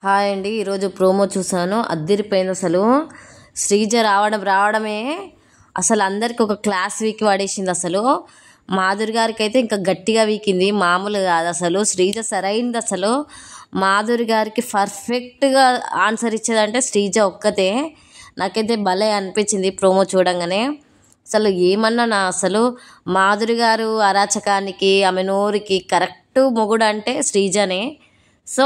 Hi అండి. ఈరోజు promo చూసాను, అద్దిరిపోయింది అసలు. శ్రీజ రావడమే అసలు అందరికి ఒక క్లాస్ వీక్ పడేసింది. అసలు మాధురి గారికి అయితే ఇంకా గట్టిగా వీకింది, మామూలు కాదు అసలు. శ్రీజ సరైంది అసలు. మాధురి గారికి పర్ఫెక్ట్గా ఆన్సర్ ఇచ్చేదంటే శ్రీజ ఒక్కతే. నాకైతే భలే అనిపించింది ప్రోమో చూడంగానే. అసలు ఏమన్నా నా అసలు మాధురి గారు అరాచకానికి, ఆమె నోరుకి కరెక్ట్ మొగుడు అంటే శ్రీజనే. సో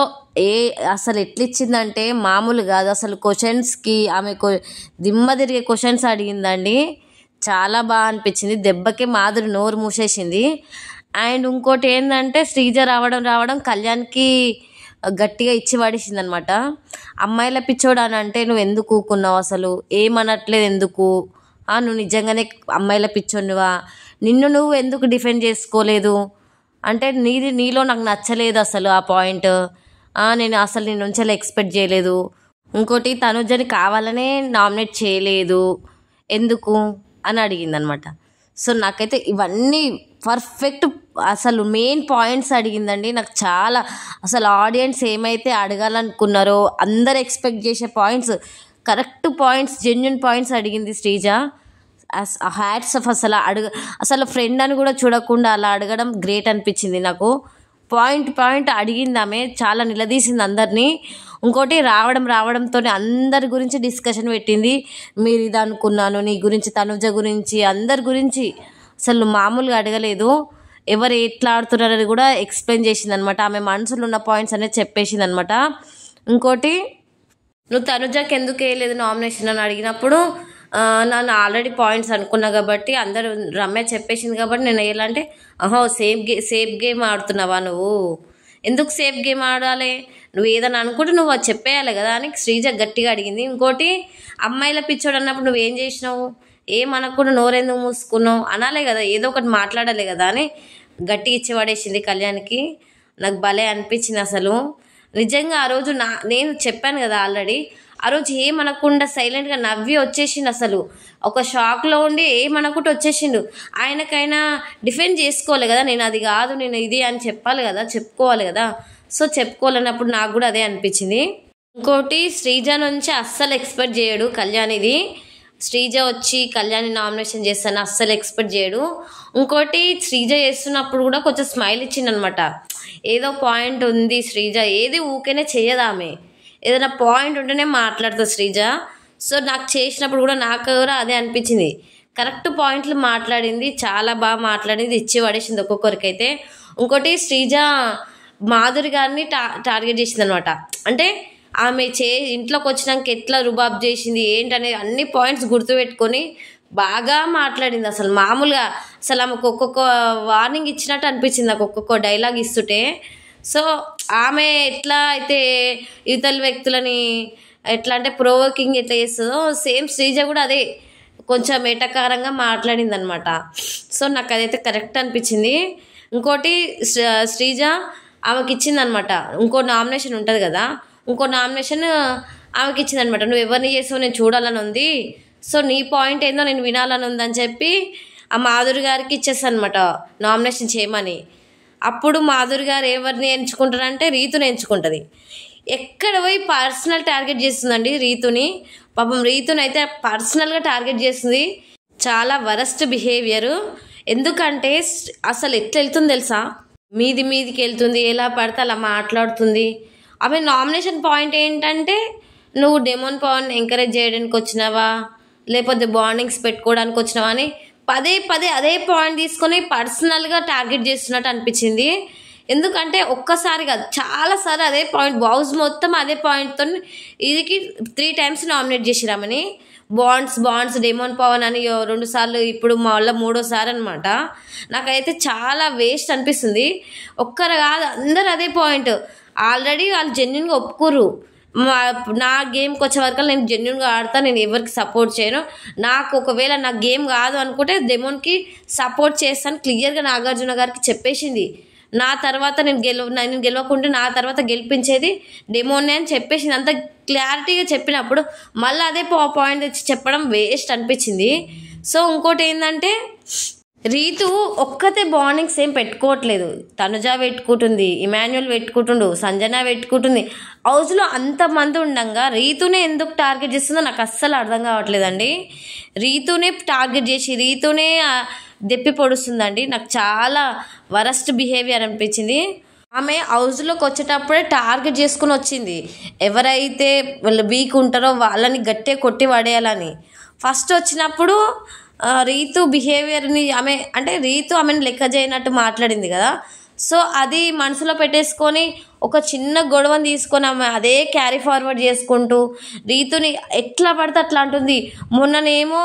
అసలు ఎట్లిచ్చిందంటే మామూలు కాదు అసలు. క్వశ్చన్స్కి ఆమె దిమ్మ తిరిగే క్వశ్చన్స్ అడిగిందండి, చాలా బాగా అనిపించింది. దెబ్బకి మాధురి నోరు మూసేసింది. అండ్ ఇంకోటి ఏంటంటే శ్రీజ రావడం కళ్యాణ్కి గట్టిగా ఇచ్చి పడేసింది అనమాట. అమ్మాయిల పిచ్చోడు అని అంటే నువ్వు ఎందుకు ఊకున్నావు, అసలు ఏమనట్లేదు ఎందుకు, నువ్వు నిజంగానే అమ్మాయిల పిచ్చోనివా, నిన్ను నువ్వు ఎందుకు డిఫెండ్ చేసుకోలేదు అంటే నీలో నాకు నచ్చలేదు అసలు ఆ పాయింట్. నేను అసలు నీ నుంచి ఎక్స్పెక్ట్ చేయలేదు. ఇంకోటి తనుజని కావాలనే నామినేట్ చేయలేదు ఎందుకు అని అడిగింది అనమాట. సో నాకైతే ఇవన్నీ పర్ఫెక్ట్ అసలు మెయిన్ పాయింట్స్ అడిగిందండి. నాకు చాలా అసలు ఆడియన్స్ ఏమైతే అడగాలనుకున్నారో అందరు ఎక్స్పెక్ట్ చేసే points, correct points, genuine points అడిగింది శ్రీజ. Hats off. అసలు ఫ్రెండ్ అని కూడా చూడకుండా అలా అడగడం గ్రేట్ అనిపించింది నాకు. పాయింట్ అడిగింది ఆమె, చాలా నిలదీసింది అందరినీ. ఇంకోటి రావడంతో అందరి గురించి డిస్కషన్ పెట్టింది. మీరు ఇది అనుకున్నాను, నీ గురించి, తనుజ గురించి, అందరి గురించి అసలు మామూలుగా అడగలేదు. ఎవరు ఎట్లా ఆడుతున్నారని కూడా ఎక్స్ప్లెయిన్ చేసింది అనమాట. ఆమె మనసులో ఉన్న పాయింట్స్ అనేది చెప్పేసింది అనమాట. ఇంకోటి, నువ్వు తనుజకి ఎందుకు వేయలేదు నామినేషన్ అని అడిగినప్పుడు, నన్ను ఆల్రెడీ పాయింట్స్ అనుకున్నా కాబట్టి అందరూ రమ్య చెప్పేసింది కాబట్టి నేను వేయాలంటే, సేఫ్ గేమ్ ఆడుతున్నావా నువ్వు, ఎందుకు సేఫ్ గేమ్ ఆడాలి, నువ్వు ఏదైనా అనుకుంటే నువ్వు అది చెప్పేయాలి కదా అని శ్రీజ గట్టిగా అడిగింది. ఇంకోటి, అమ్మాయిల పిచ్చోడు అన్నప్పుడు నువ్వేం చేసినావు, ఏమనకుండా నోరెందుకు మూసుకున్నావు అనాలే కదా, ఏదో ఒకటి మాట్లాడాలి కదా అని గట్టిగా ఇచ్చి పడేసింది కళ్యాణ్కి. నాకు భలే అనిపించింది అసలు. నిజంగా ఆ రోజు నేను చెప్పాను కదా ఆల్రెడీ, ఆ రోజు ఏమనకుండా సైలెంట్గా నవ్వి వచ్చేసిండు. అసలు ఒక షాక్లో ఉండి ఏమనకుండా వచ్చేసిండు. ఆయనకైనా డిఫెండ్ చేసుకోవాలి కదా, నేను అది కాదు నేను ఇది అని చెప్పాలి కదా, చెప్పుకోవాలి కదా. సో చెప్పుకోవాలన్నప్పుడు నాకు కూడా అదే అనిపించింది. ఇంకోటి, శ్రీజ నుంచి అస్సలు ఎక్స్పెక్ట్ చేయడు కళ్యాణ్ ఇది. శ్రీజ వచ్చి కళ్యాణ్ నామినేషన్ చేస్తాను అస్సలు ఎక్స్పెక్ట్ చేయడు. ఇంకోటి, శ్రీజ చేస్తున్నప్పుడు కూడా కొంచెం స్మైల్ ఇచ్చిండనమాట. ఏదో పాయింట్ ఉంది శ్రీజ, ఏది ఊకేనే చేయదు ఆమె, ఏదైనా పాయింట్ ఉంటేనే మాట్లాడుతుంది శ్రీజ. సో నాకు చేసినప్పుడు కూడా నాకు కూడా అదే అనిపించింది. కరెక్ట్ పాయింట్లు మాట్లాడింది, చాలా బాగా మాట్లాడింది, ఇచ్చి పడేసింది ఒక్కొక్కరికైతే. ఇంకోటి, శ్రీజ మాధురి గారిని టార్గెట్ చేసింది అనమాట. అంటే ఆమె ఇంట్లోకి వచ్చినాక ఎట్లా రుబాబ్ చేసింది ఏంటనేది అన్ని పాయింట్స్ గుర్తుపెట్టుకొని బాగా మాట్లాడింది. అసలు మామూలుగా అసలు ఆమెకు ఒక్కొక్క వార్నింగ్ ఇచ్చినట్టు అనిపించింది నాకు ఒక్కొక్క డైలాగ్ ఇస్తుంటే. సో ఆమె ఎట్లా అయితే ఇతర వ్యక్తులని ఎట్లా అంటే ప్రోవోకింగ్ ఎట్లా చేస్తుందో సేమ్ శ్రీజ కూడా అదే కొంచెం ఎటకారంగా మాట్లాడింది అనమాట. సో నాకు అదైతే కరెక్ట్ అనిపించింది. ఇంకోటి, శ్రీజ ఆమెకి ఇచ్చిందనమాట, ఇంకో నామినేషన్ ఉంటుంది కదా, ఇంకో నామినేషన్ ఆమెకి ఇచ్చిందనమాట. నువ్వు ఎవరిని చేసావు నేను చూడాలని ఉంది, సో నీ పాయింట్ ఏందో నేను వినాలని ఉందని చెప్పి ఆ మాధురి గారికి ఇచ్చేస్తాను అనమాట నామినేషన్ చేయమని. అప్పుడు మాధురి గారు ఎవరిని ఎంచుకుంటారంటే రీతుని ఎంచుకుంటుంది. ఎక్కడ పోయి పర్సనల్ టార్గెట్ చేస్తుందండి రీతుని. పాపం రీతుని అయితే పర్సనల్గా టార్గెట్ చేస్తుంది. చాలా వరస్ట్ బిహేవియరు. ఎందుకంటే అసలు ఎట్లా వెళ్తుంది తెలుసా, మీదికి వెళ్తుంది, ఎలా పడితే అలా మాట్లాడుతుంది. ఆమె నామినేషన్ పాయింట్ ఏంటంటే, నువ్వు డెమోన్ పవన్ ఎంకరేజ్ చేయడానికి వచ్చినావా లేకపోతే బాండింగ్స్ పెట్టుకోవడానికి వచ్చినావా అని పదే అదే పాయింట్ తీసుకొని పర్సనల్గా టార్గెట్ చేస్తున్నట్టు అనిపించింది. ఎందుకంటే ఒక్కసారి కాదు, చాలాసార్లు అదే పాయింట్, బౌజ్ మొత్తం అదే పాయింట్తో ఇదికి 3 times నామినేట్ చేసిరామని. బాండ్స్ డెమోన్ పవన్ అని 2 సార్లు, ఇప్పుడు మళ్ళీ 3వ సారి అనమాట. నాకైతే చాలా వేస్ట్ అనిపిస్తుంది. ఒక్కరు కాదు, అందరు అదే పాయింట్. ఆల్రెడీ వాళ్ళు జెన్యున్గా ఒప్పుకోరు. నా గేమ్కి వచ్చే వరకు నేను జెన్యున్గా ఆడతా, నేను ఎవరికి సపోర్ట్ చేయను, నాకు ఒకవేళ నా గేమ్ కాదు అనుకుంటే డెమోన్కి సపోర్ట్ చేస్తాను క్లియర్గా నాగార్జున గారికి చెప్పేసింది. నా తర్వాత నేను గెలవకుంటే నా తర్వాత గెలిపించేది డెమోనే అని చెప్పేసింది. అంత క్లారిటీగా చెప్పినప్పుడు మళ్ళీ అదే పాయింట్ వచ్చి చెప్పడం వేస్ట్ అనిపించింది. సో ఇంకోటి ఏంటంటే, రీతు ఒక్కతే బాండింగ్స్ ఏం పెట్టుకోవట్లేదు. తనుజ పెట్టుకుంటుంది, ఇమాన్యుల్ పెట్టుకుంటుండు, సంజన పెట్టుకుంటుంది. హౌస్లో అంతమంది ఉండంగా రీతునే ఎందుకు టార్గెట్ చేస్తుందో నాకు అస్సలు అర్థం కావట్లేదండి. రీతునే టార్గెట్ చేసి రీతునే దెప్పి పొడుస్తుందండి. నాకు చాలా వరస్ట్ బిహేవియర్ అనిపించింది. ఆమె హౌస్లోకి వచ్చేటప్పుడే టార్గెట్ చేసుకుని వచ్చింది, ఎవరైతే వాళ్ళు వీక్ ఉంటారో వాళ్ళని గట్టిగా కొట్టి పడేయాలని. ఫస్ట్ వచ్చినప్పుడు రీతు బిహేవియర్ని రీతు ఆమెను లెక్క చేయనట్టు మాట్లాడింది కదా. సో అది మనసులో పెట్టేసుకొని ఒక చిన్న గొడవని తీసుకొని ఆమె అదే క్యారీ ఫార్వర్డ్ చేసుకుంటూ రీతుని ఎట్లా పడితే అట్లా అంటుంది. మొన్ననేమో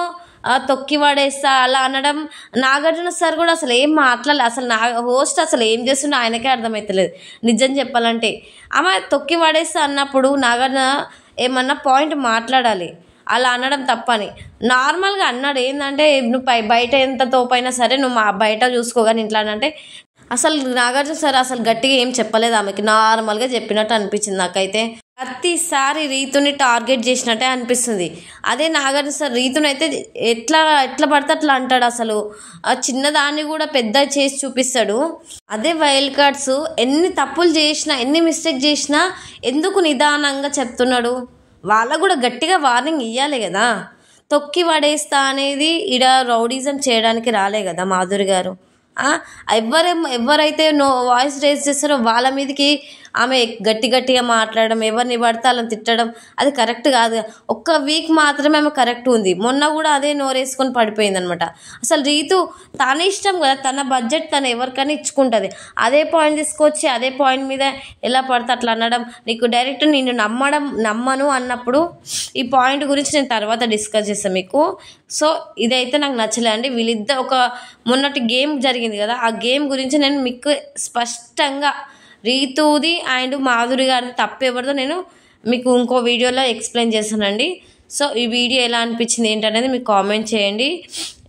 తొక్కి పడేస్తా అలా అనడం. నాగార్జున సార్ కూడా అసలు ఏం మాట్లాడలే. అసలు హోస్ట్ అసలు ఏం చేస్తుండో ఆయనకే అర్థమవుతలేదు నిజం చెప్పాలంటే. ఆమె తొక్కి పడేస్తా అన్నప్పుడు నాగార్జున ఏమన్నా పాయింట్ మాట్లాడాలి, అలా అనడం తప్పని. నార్మల్గా అన్నాడు ఏంటంటే, నువ్వు బయట ఎంత తోపైనా సరే నువ్వు మా బయట చూసుకోగాని ఇంట్లో అంటే అసలు నాగార్జున సార్ అసలు గట్టిగా ఏం చెప్పలేదు ఆమెకి, నార్మల్గా చెప్పినట్టు అనిపించింది నాకైతే. ప్రతిసారి రీతుని టార్గెట్ చేసినట్టే అనిపిస్తుంది. అదే నాగార్జున సార్ రీతుని అయితే ఎట్లా పడితే అట్లా అంటాడు. అసలు చిన్నదాన్ని కూడా పెద్ద చేసి చూపిస్తాడు. అదే వైల్డ్ కార్డ్స్ ఎన్ని తప్పులు చేసినా ఎన్ని మిస్టేక్ చేసినా ఎందుకు నిదానంగా చెప్తున్నాడు. వాళ్ళకు కూడా గట్టిగా వార్నింగ్ ఇవ్వాలి కదా. తొక్కి పడేస్తా అనేది ఈడ రౌడీజం చేయడానికి రాలే కదా మాధురి గారు. ఎవరైతే వాయిస్ రేజ్ చేస్తారో వాళ్ళ మీదకి ఆమె గట్టిగా మాట్లాడడం, ఎవరిని పడితే వాళ్ళని తిట్టడం అది కరెక్ట్ కాదు. ఒక్క వీక్ మాత్రమే ఆమె కరెక్ట్ ఉంది. మొన్న కూడా అదే నోరేసుకొని పడిపోయింది అనమాట. అసలు రీతు తన ఇష్టం కదా, తన బడ్జెట్ తను ఎవరికైనా ఇచ్చుకుంటుంది. అదే పాయింట్ తీసుకొచ్చి అదే పాయింట్ మీద ఎలా పడితే అట్లా అనడం, నీకు డైరెక్ట్ నేను నమ్మను అన్నప్పుడు ఈ పాయింట్ గురించి నేను తర్వాత డిస్కస్ చేస్తాను మీకు. సో ఇదైతే నాకు నచ్చలే అండి. వీళ్ళిద్దరు మొన్నటి గేమ్ జరిగింది కదా, ఆ గేమ్ గురించి నేను మీకు స్పష్టంగా రీతుది అండ్ మాధురి గారిది తప్పు ఎవరిదో నేను మీకు ఇంకో వీడియోలో ఎక్స్ప్లెయిన్ చేస్తానండి. సో ఈ వీడియో ఎలా అనిపించింది ఏంటనేది మీకు కామెంట్ చేయండి.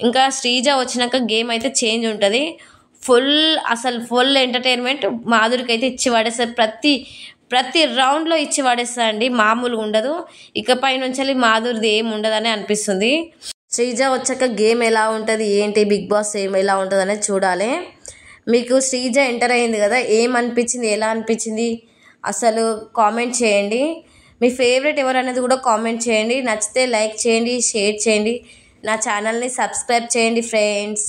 ఇంకా శ్రీజ వచ్చినాక గేమ్ అయితే చేంజ్ ఉంటుంది. ఫుల్ ఎంటర్టైన్మెంట్ మాధురికి అయితే ఇచ్చి పడేస్తారు. ప్రతి రౌండ్లో ఇచ్చి పడేస్తారండి, మామూలుగా ఉండదు. ఇకపై నుంచి మాధురిది ఏమి ఉండదని అనిపిస్తుంది. శ్రీజ వచ్చాక గేమ్ ఎలా ఉంటుంది ఏంటి, బిగ్ బాస్ ఎలా ఉంటుంది అనేది చూడాలి. మీకు శ్రీజ ఎంటర్ అయింది కదా, ఏమనిపించింది, ఎలా అనిపించింది అసలు కామెంట్ చేయండి. మీ ఫేవరెట్ ఎవరు అనేది కూడా కామెంట్ చేయండి. నచ్చితే లైక్ చేయండి, షేర్ చేయండి, నా ఛానల్ని సబ్స్క్రైబ్ చేయండి ఫ్రెండ్స్.